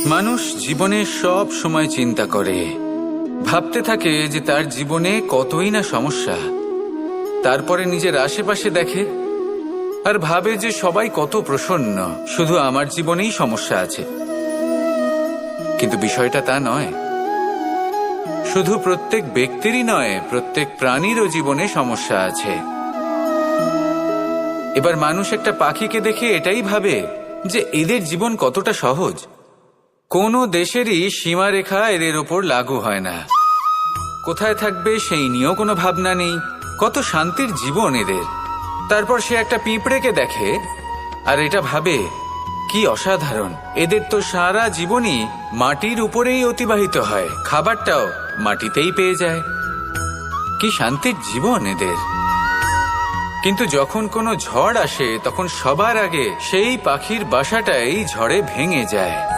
মানুষ জীবনে সব সময় চিন্তা করে, ভাবতে থাকে যে তার জীবনে কতই না সমস্যা। তারপরে নিজের আশেপাশে দেখে আর ভাবে যে সবাই কত প্রসন্ন, শুধু আমার জীবনেই সমস্যা আছে। কিন্তু বিষয়টা তা নয়। শুধু প্রত্যেক ব্যক্তিরই নয়, প্রত্যেক প্রাণীরও জীবনে সমস্যা আছে। এবার মানুষ একটা পাখিকে দেখে এটাই ভাবে যে এদের জীবন কতটা সহজ। কোনো দেশেরই সীমারেখা এদের ওপর লাগু হয় না। কোথায় থাকবে সেই নিয়েও কোনো ভাবনা নেই। কত শান্তির জীবন এদের। তারপর সে একটা পিঁপড়েকে দেখে আর এটা ভাবে কি অসাধারণ, এদের তো সারা জীবনই মাটির উপরেই অতিবাহিত হয়, খাবারটাও মাটিতেই পেয়ে যায়। কি শান্তির জীবন এদের। কিন্তু যখন কোনো ঝড় আসে তখন সবার আগে সেই পাখির বাসাটাই ঝড়ে ভেঙে যায়।